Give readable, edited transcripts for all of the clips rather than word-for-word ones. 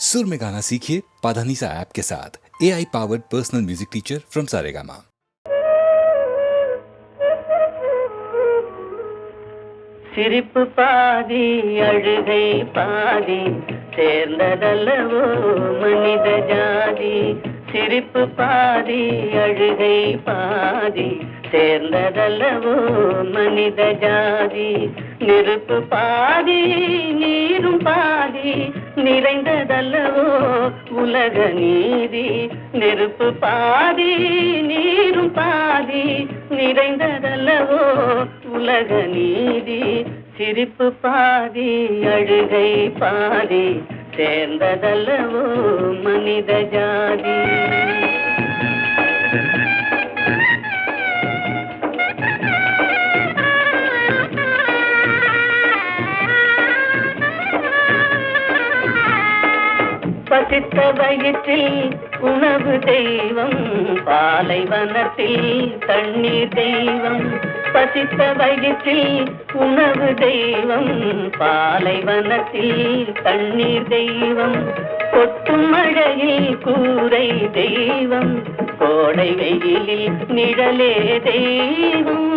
सुर में गाना सीखिए पाधानीसा ऐप के साथ। AI powered personal music teacher from Saregama. சிரிப்பு பாதி அழுகை பாதி சேர்ந்ததல்லவோ மனித ஜாதி. சிரிப்பு பாதி அழுகை பாதி சேர்ந்ததல்லவோ மனித ஜாதி. நெருப்பு பாதி நீரும் பாதி நிறைந்ததல்லவோ உலக நீதி. நெருப்பு பாதி நீரும் பாதி நிறைந்ததல்லவோ உலக நீதி. சிரிப்பு பாதி அழுகை பாதி சேர்ந்ததல்லவோ மனித ஜாதி. பசித்த வயிற்றில் உணவு தெய்வம், பாலைவனத்தில் தண்ணீர் தெய்வம். பசித்த வயிற்றில் உணவு தெய்வம், பாலைவனத்தில் தண்ணீர் தெய்வம். கொட்டும் மழையில் கூரை தெய்வம், கோடை வெயிலில் நிழலே தெய்வம்.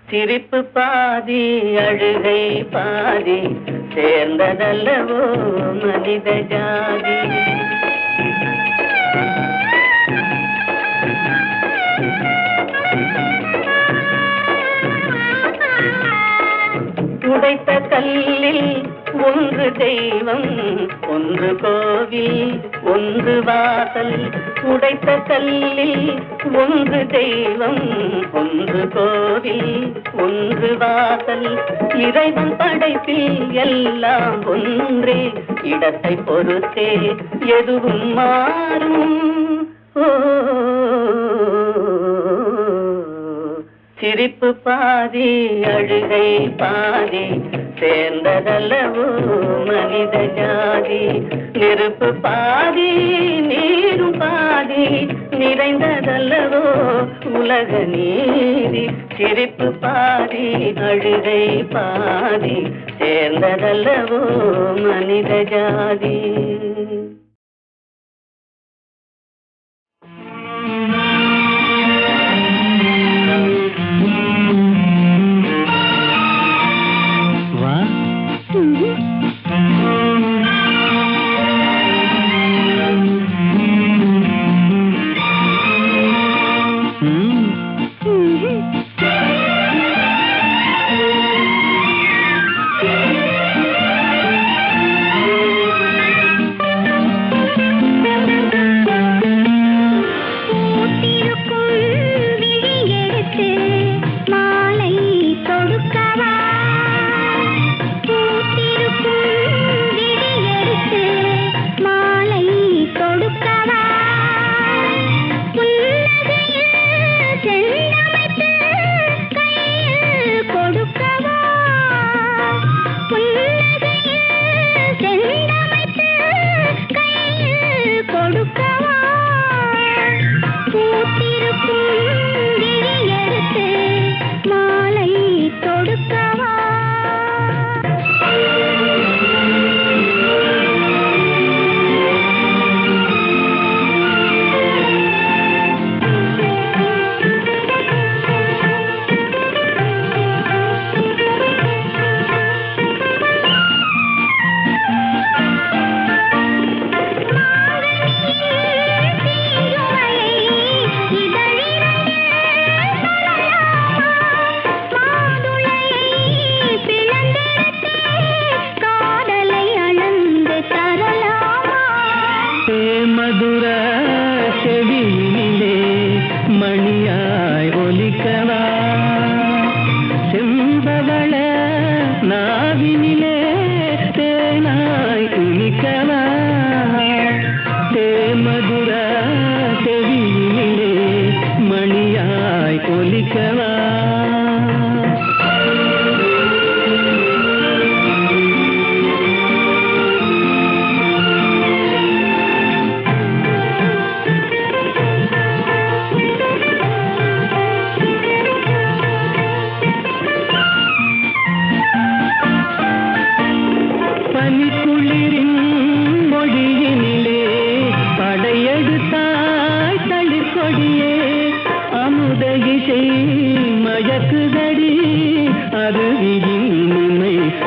சிரிப்பு பாதி அழுகை பாதி சேர்ந்ததல்லவோ மனித ஜாதி. உடைத்த கல்லில் ஒன்று தெய்வம், ஒன்று கோவில், ஒன்று வாசல். உடைத்த கல்லில் ஒன்று தெய்வம், ஒன்று கோவில், ஒன்று வாசல். இறைவன் படைப்பில் எல்லாம் ஒன்றே, இடத்தை பொறுத்தே எதுவும் மாறும். சிரிப்பு பாதி அழுகை பாதி சேர்ந்ததல்லவோ மனித ஜாதி. நெருப்பு பாதி நீரும் பாதி நிறைந்ததல்லவோ உலக நீதி. சிரிப்பு பாதி அழுகை பாதி சேர்ந்ததல்லவோ மனித ஜாதி.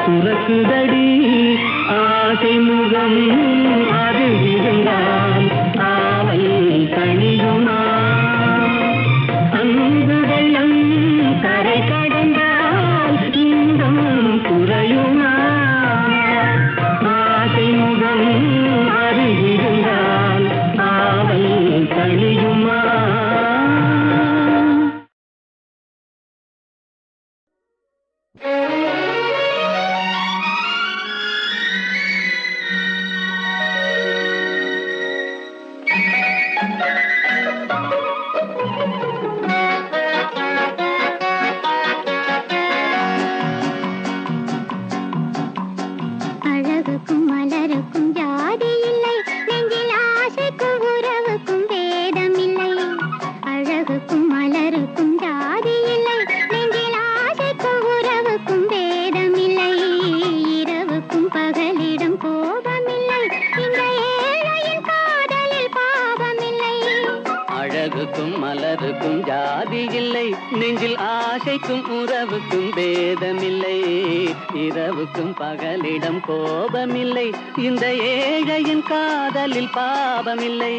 சுரக்குதடி ஆசை முகம் அது இருந்தால் ஆவல் கழியுமா அன்பு வெள்ளம் கரை கடந்தால் இன்பம் குறையுமா ஆசை முகம் அது இருந்தால் ஆவல் கழியுமா அழகுக்கும் மலருக்கும் ஜாதி இல்லை நெஞ்சில் ஆசைக்கும் உறவுக்கும் வேதமில்லை அழகுக்கும் மலருக்கும் ஜாதி இல்லை நெஞ்சில் ஆசைக்கும் உறவுக்கும் வேதமில்லை இரவுக்கும் பகலிடம் கோபமில்லை இந்த ஏழையின் காதலில் பாவமில்லை அழகுக்கும் மலருக்கும் ஜாதி இல்லை நெஞ்சில் ஆசைக்கும் உறவுக்கும் பேதமில்லை இரவுக்கும் பகலிடம் கோபமில்லை இந்த ஏழையின் காதலில் பாவமில்லை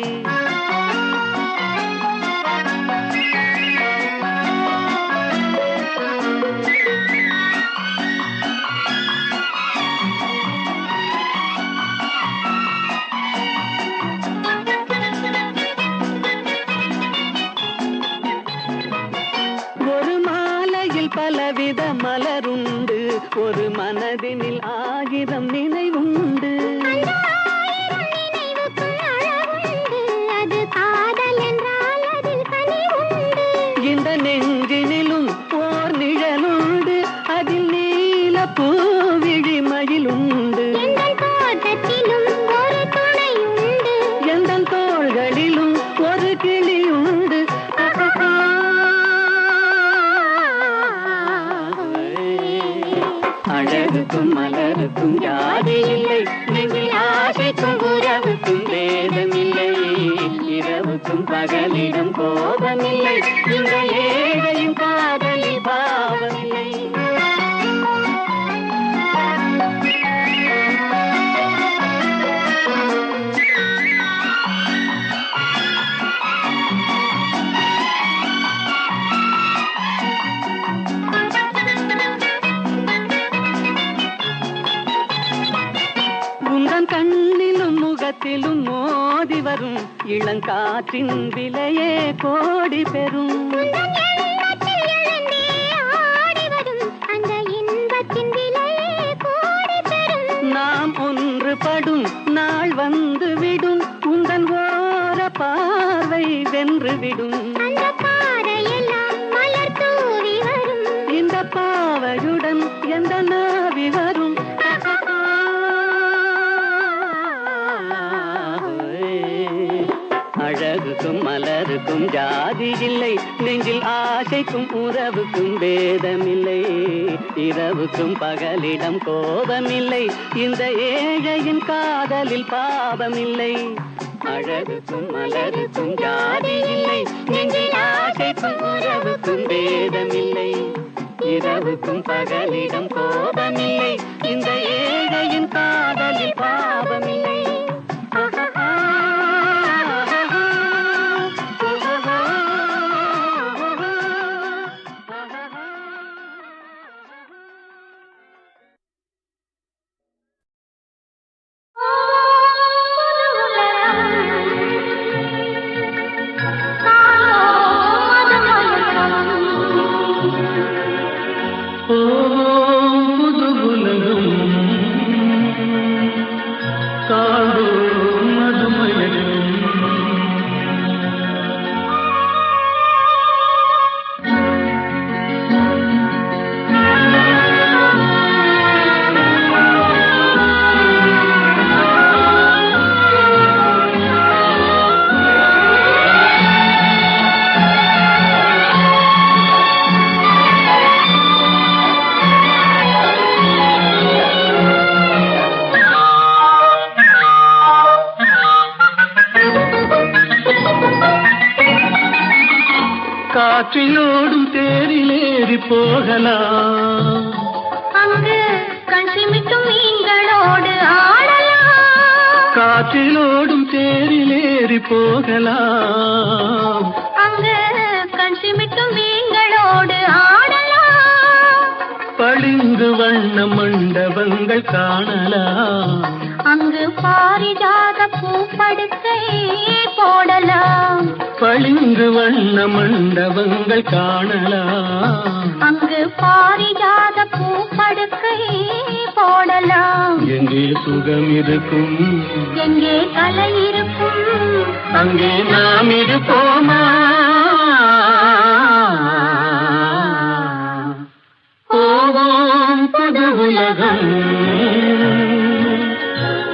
ஒரு மாலையில் பலவித மலருண்டு ஒரு மனதினில் ஆயிரம் நினைவுண்டு அது காதல் என்றால் அதில் கனிவுண்டு இந்த நெஞ்சினிலும் ஓர் நிழலுண்டு அதில் நீல பூவிழிமயில் உண்டு எங்கள் தோட்டத்திலும் ஒரு துணை உண்டு எந்தன் தோள்களிலும் ஒரு கிளி உண்டு அழகுக்கும் மலருக்கும் ஜாதி இல்லை நெஞ்சில் ஆசைக்கும் உறவுக்கும் வேதமில்லை இரவுக்கும் பகலிடம் கோபமில்லை இந்த ஏழையும் காதலில் பாவமில்லை உந்தன் கண்ணிலும் முகத்திலும் மோதி வரும் இளங்காற்றின் விலையே கோடி பெறும் நாம் ஒன்றுபடும் நாள் வந்து விடும் உந்தன் ஓர பார்வை வென்று விடும் இந்த பாவையுடன் எந்த நாவி வரும் அழகுக்கும் மலருக்கும் ஜாதி இல்லை நெஞ்சில் ஆசைக்கும் உறவுக்கும் பேதமில்லை இரவுக்கும் பகலிடம் கோபமில்லை இந்த ஏழையின் காதலில் பாவமில்லை அழகுக்கும் மலருக்கும் ஜாதி இல்லை நெஞ்சில் ஆசைக்கும் உறவுக்கும் பேதமில்லை இரவுக்கும் பகலிடம் கோபமில்லை இந்த ஏழையின் காதலில் பாவமில்லை காற்றிலோடும் தேரிலேறி போகலாம் அங்கு கண்சி ஆற்றிலோடும் தேரிலேறி போகலாம். அங்கு கண் சிமிட்டும் மீன்களோடு ஆடலாம். பளிங்கு வண்ண மண்டபங்கள் காணலாம். அங்கு பாரிஜாத பூப்படுக்கை போடலாம். பளிங்கு வண்ண மண்டபங்கள் காணலாம். அங்கு பாரிஜாத பூப்படுக்கை போடலாம். எங்கே சுகம் இருக்கும், எங்கே கலை இருக்கும், அங்கே நாம் இருப்போமா? போவோம் புது உலகம்,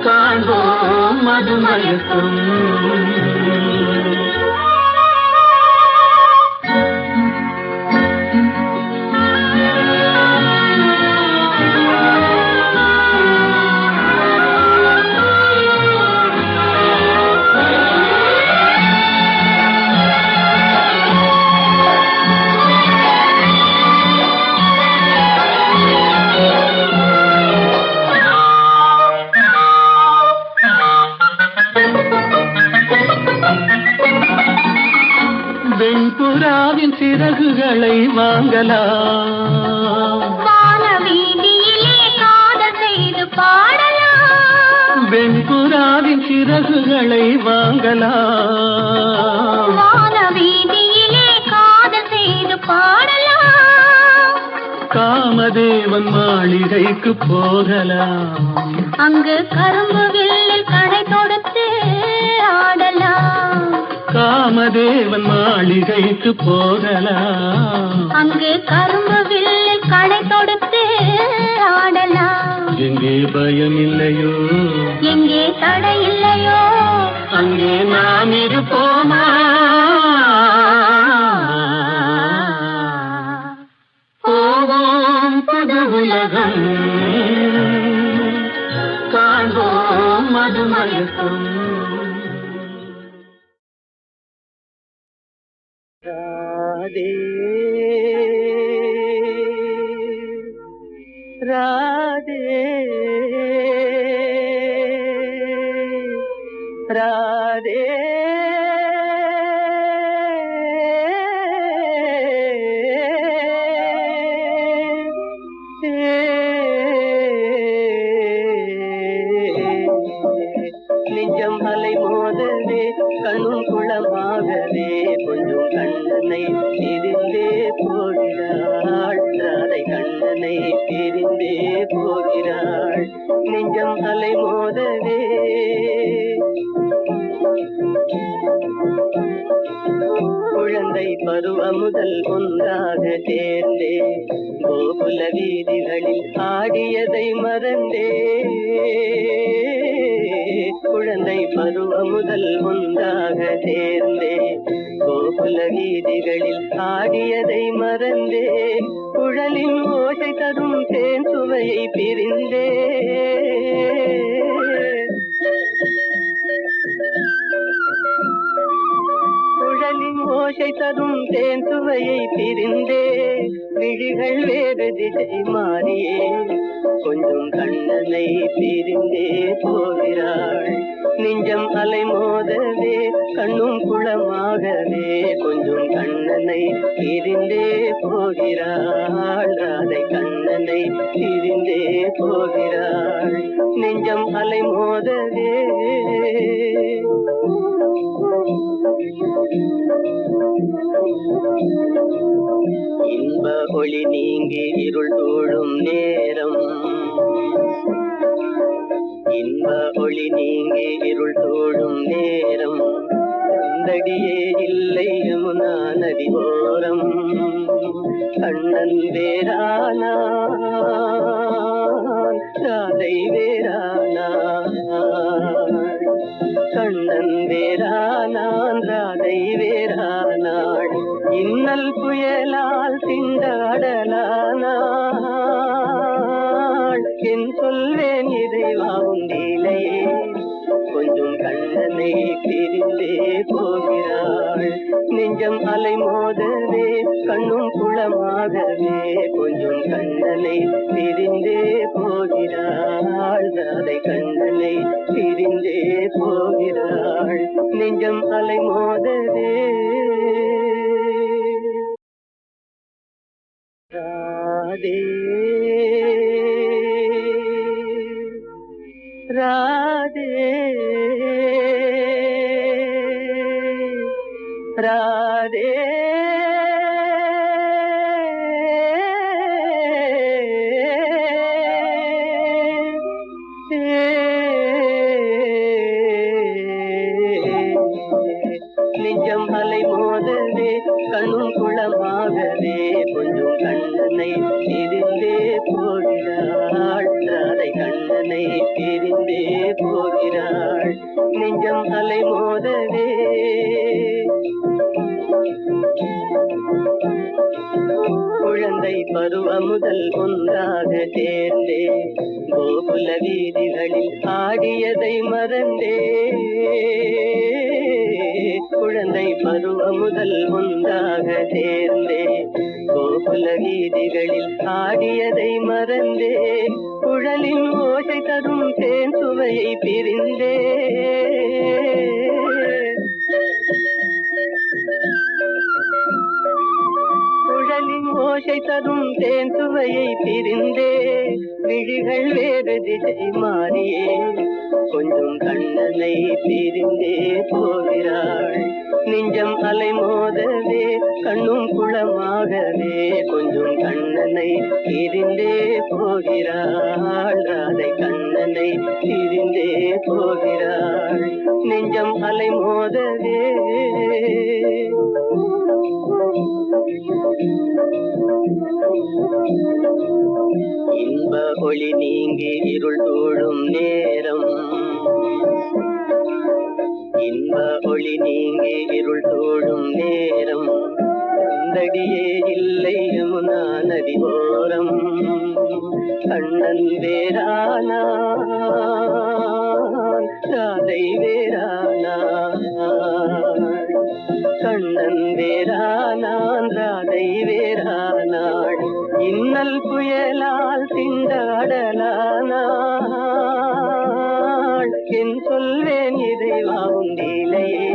காண்போம் மதுமயக்கம். வெண்புறாவின் சிறகுகளை வாங்கலாம். வானவீதியிலே காதல் செய்து பாடலாம். வெண்புறாவின் சிறகுகளை வாங்கலாம். வானவீதியிலே காதல் செய்து பாடலாம். காமதேவன் மாளிகைக்கு போகலாம். அங்கு கரும்பு வில்லில் கடை தொடுத்து ஆடலாம். காமதேவன் மாளிகைக்கு போகலாம். அங்கு கரும்பு வில்லில் கடை தொடுத்து ஆடலாம். எங்கே பயம் இல்லையோ, எங்கே தடை இல்லையோ, அங்கே நாம் இருப்போமா? போவோம் புது உலகம், காண்போம் மதுமயக்கம். ராதே ராதே ராதே நெஞ்சம் அலை மோதவே கண்ணும் குளமாகவே கொஞ்சம் கண்ணனை பிரிந்தே போகிறாள். ராதை கண்ணனை பிரிந்தே போகிறாள். நெஞ்சம் அலை மோதவே குழந்தை பருவம் முதல் ஒன்றாக சேர்ந்தே கோகுல வீதிகளில் ஆடியதை மறந்தே. குழந்தை பருவம் முதல் ஒன்றாக சேர்ந்தே கோகுல வீதிகளில் ஆடியதை மறந்தே. குழலின் ஓசை தரும் தேன் சுவையை பிரிந்தே. குழலின் ஓசை தரும் தேன் சுவையை பிரிந்தே. விழிகள் வேறு திசை மாறியே கொஞ்சம் கண்ணனை பிரிந்தே போகிறாள். நெஞ்சம் அலை மோதவே கண்ணும் குளமாகவே கொஞ்சம் கண்ணனை பிரிந்தே போகிறாள். ராதை கண்ணனை பிரிந்தே போகிறாள். நெஞ்சம் அலை மோதவே இன்ப ஒளி நீங்கி இருள் தோழும் நேரம். இன்ப ஒளி நீங்கி இருள் தோழும் நேரம். கண்டடியே இல்லை யமுனா நதி ஓரம். கண்ணன் வேறானான் ராதை வேறானான். கண்ணன் வேறானான் ராதை வேறானாள். இன்னல் புயலால் திண்டாடலானாள். என் சொல்வேன் இறைவா உண்டிலையே கொஞ்சம் கண்ணனை பிரிந்தே போகிறாள். நெஞ்சம் அலை மோதவே கண்ணும் குளமாகவே கொஞ்சம் கண்ணனை பிரிந்தே போகிறாள். ராதை கண்ணனை பிரிந்தே போகிறாள் நெஞ்சம் அலைமோதவே ராதே ராதே ராதே நெஞ்சம் அலை மோதவே கண்ணும் குளமாகவே கொஞ்சம் கண்ணனை பிரிந்தே போகிறாள் ராதை கண்ணனை பிரிந்தே போகிறாள் நெஞ்சம் அலை மோதவே குழந்தை பருவம் முதல் ஒன்றாக சேர்ந்தே கோகுல வீதிகளில் ஆடியதை மறந்தே குழந்தை பருவம் முதல் ஒன்றாக சேர்ந்தே கோகுல வீதிகளில் ஆடியதை மறந்தே குழலின் ஓசை தரும் தேன் சுவையை பிரிந்தே குழலின் ஓசை தரும் தேன் சுவையை பிரிந்தே விழிகள் வேறு திசை மாறியே கொஞ்சம் கண்ணனை பிரிந்தே போகிறாள் நெஞ்சம் அலை மோதவே கண்ணும் குளமாகவே கொஞ்சம் கண்ணனை பிரிந்தே போகிறாள் ராதை கண்ணனை பிரிந்தே போகிறாள் நெஞ்சம் அலை மோதவே இன்ப ஒளி நீங்கி இருள் தோழும் நேரம் இன்ப ஒளி நீங்கி இருள் தோழும் நேரம் வந்தடியே இல்லை யமுனா நதி ஓரம் கண்ணன் வேறானான் ராதை வேறானான் கண்ணன் வேறானான் ராதை வேறானாள் இன்னல் புயலால் திண்டாடலானாள் என் சொல்வேன் இறைவாவும் லீலையே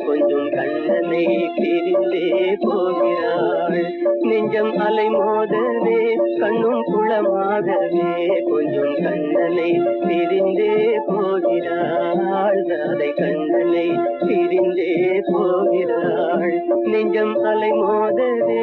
கொஞ்சம் கண்ணனை பிரிந்தே போகிறாள் நெஞ்சம் அலை மோதவே கண்ணும் குளமாகவே கொஞ்சம் கண்ணனை பிரிந்தே போகிறாள் ராதை கண்ணனை பிரிந்தே போகிறாள் நெஞ்சம் அலை மோதவே